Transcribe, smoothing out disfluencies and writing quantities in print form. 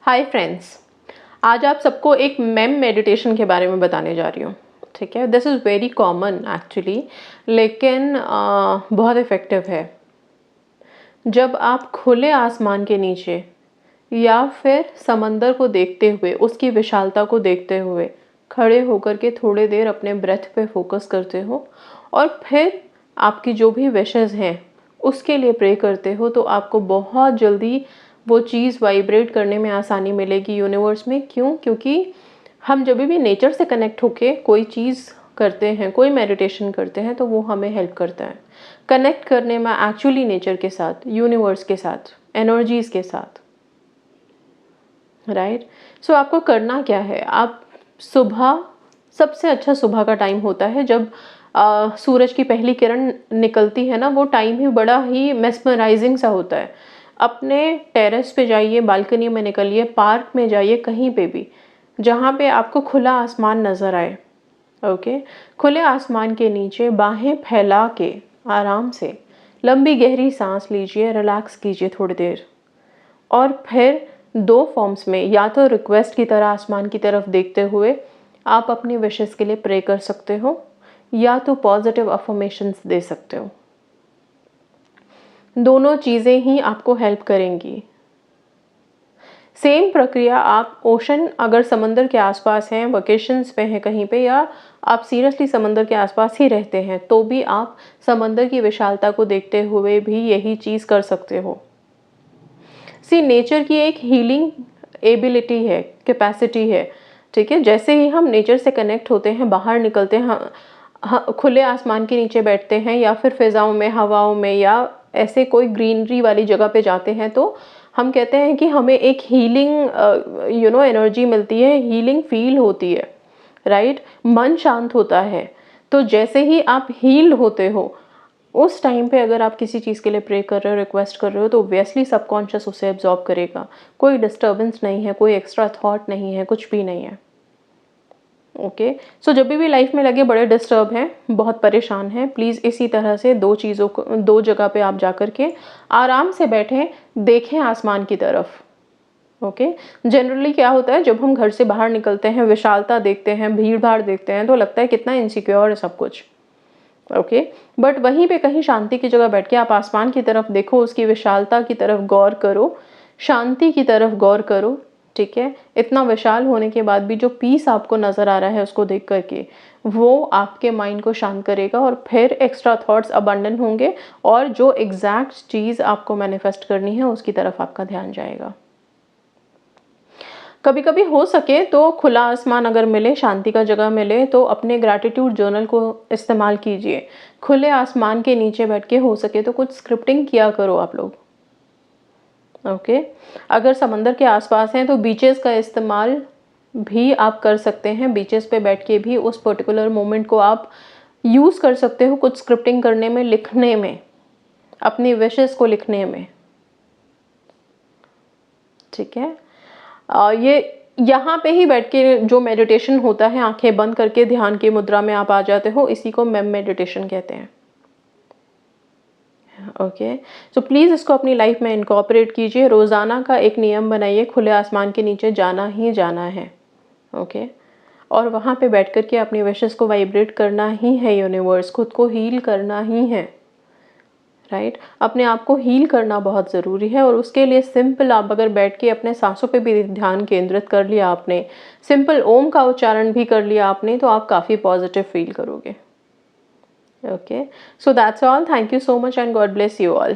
Hi friends, आज आप सबको एक मेम मेडिटेशन के बारे में बताने जा रही हूँ। ठीक है, this is very common actually, लेकिन बहुत इफ़ेक्टिव है। जब आप खुले आसमान के नीचे या फिर समंदर को देखते हुए, उसकी विशालता को देखते हुए खड़े होकर के थोड़ी देर अपने ब्रेथ पे फोकस करते हो और फिर आपकी जो भी विशेज़ हैं उसके लिए प्रे करते हो, तो आपको बहुत जल्दी वो चीज़ वाइब्रेट करने में आसानी मिलेगी यूनिवर्स में। क्यों? क्योंकि हम जब भी नेचर से कनेक्ट होके कोई चीज़ करते हैं, कोई मेडिटेशन करते हैं, तो वो हमें हेल्प करता है कनेक्ट करने में एक्चुअली नेचर के साथ, यूनिवर्स के साथ, एनर्जीज़ के साथ। राइट? सो आपको करना क्या है, आप सुबह, सबसे अच्छा सुबह का टाइम होता है जब सूरज की पहली किरण निकलती है ना, वो टाइम ही बड़ा ही मेस्मराइजिंग सा होता है। अपने टेरेस पे जाइए, बालकनी में निकलिए, पार्क में जाइए, कहीं पे भी जहाँ पे आपको खुला आसमान नज़र आए। ओके, खुले आसमान के नीचे बाहें फैला के आराम से लंबी गहरी सांस लीजिए, रिलैक्स कीजिए थोड़ी देर, और फिर दो फॉर्म्स में, या तो रिक्वेस्ट की तरह आसमान की तरफ देखते हुए आप अपनी विशेस के लिए प्रे कर सकते हो, या तो पॉजिटिव अफर्मेशंस दे सकते हो। दोनों चीज़ें ही आपको हेल्प करेंगी। सेम प्रक्रिया आप ओशन, अगर समंदर के आसपास हैं, वेकेशंस पे हैं कहीं पे, या आप सीरियसली समंदर के आसपास ही रहते हैं, तो भी आप समंदर की विशालता को देखते हुए भी यही चीज़ कर सकते हो। सी, नेचर की एक हीलिंग एबिलिटी है, कैपेसिटी है। ठीक है, जैसे ही हम नेचर से कनेक्ट होते हैं, बाहर निकलते हैं, खुले आसमान के नीचे बैठते हैं या फिर फिजाओं में, हवाओं में, या ऐसे कोई ग्रीनरी वाली जगह पे जाते हैं, तो हम कहते हैं कि हमें एक हीलिंग एनर्जी मिलती है, हीलिंग फील होती है। राइट? मन शांत होता है। तो जैसे ही आप हील होते हो, उस टाइम पे अगर आप किसी चीज़ के लिए प्रे कर रहे हो, रिक्वेस्ट कर रहे हो, तो ऑब्वियसली सबकॉन्शियस उसे एब्जॉर्ब करेगा। कोई डिस्टर्बेंस नहीं है, कोई एक्स्ट्रा थॉट नहीं है, कुछ भी नहीं है। ओके, सो जब भी लाइफ में लगे बड़े डिस्टर्ब हैं, बहुत परेशान हैं, प्लीज़ इसी तरह से दो जगह पे आप जा कर के आराम से बैठें, देखें आसमान की तरफ। ओके, जनरली क्या होता है, जब हम घर से बाहर निकलते हैं, विशालता देखते हैं, भीड़ भाड़ देखते हैं, तो लगता है कितना इनसिक्योर है सब कुछ। ओके, बट वहीं पे कहीं शांति की जगह बैठ के आप आसमान की तरफ देखो, उसकी विशालता की तरफ गौर करो, शांति की तरफ गौर करो। ठीक है, इतना विशाल होने के बाद भी जो पीस आपको नज़र आ रहा है, उसको देख करके वो आपके माइंड को शांत करेगा, और फिर एक्स्ट्रा थॉट्स अबंडन होंगे, और जो एग्जैक्ट चीज़ आपको मैनिफेस्ट करनी है उसकी तरफ आपका ध्यान जाएगा। कभी कभी हो सके तो खुला आसमान अगर मिले, शांति का जगह मिले, तो अपने ग्रैटिट्यूड जर्नल को इस्तेमाल कीजिए। खुले आसमान के नीचे बैठ के हो सके तो कुछ स्क्रिप्टिंग किया करो आप लोग। ओके, अगर समंदर के आसपास हैं तो बीचेस का इस्तेमाल भी आप कर सकते हैं। बीचेस पे बैठ के भी उस पर्टिकुलर मोमेंट को आप यूज़ कर सकते हो, कुछ स्क्रिप्टिंग करने में, लिखने में, अपनी विशेस को लिखने में। ठीक है, ये यहाँ पे ही बैठ के जो मेडिटेशन होता है, आंखें बंद करके ध्यान की मुद्रा में आप आ जाते हो, इसी को मेम मेडिटेशन कहते हैं। ओके, सो प्लीज़ इसको अपनी लाइफ में इनकॉर्पोरेट कीजिए। रोज़ाना का एक नियम बनाइए, खुले आसमान के नीचे जाना ही जाना है। ओके, और वहाँ पे बैठ कर के अपनी विशेस को वाइब्रेट करना ही है, यूनिवर्स, खुद को हील करना ही है। राइट? अपने आप को हील करना बहुत ज़रूरी है, और उसके लिए सिंपल आप अगर बैठ के अपने सांसों पे भी ध्यान केंद्रित कर लिया आपने, सिंपल ओम का उच्चारण भी कर लिया आपने, तो आप काफ़ी पॉजिटिव फील करोगे। Okay, so that's all. Thank you so much and God bless you all.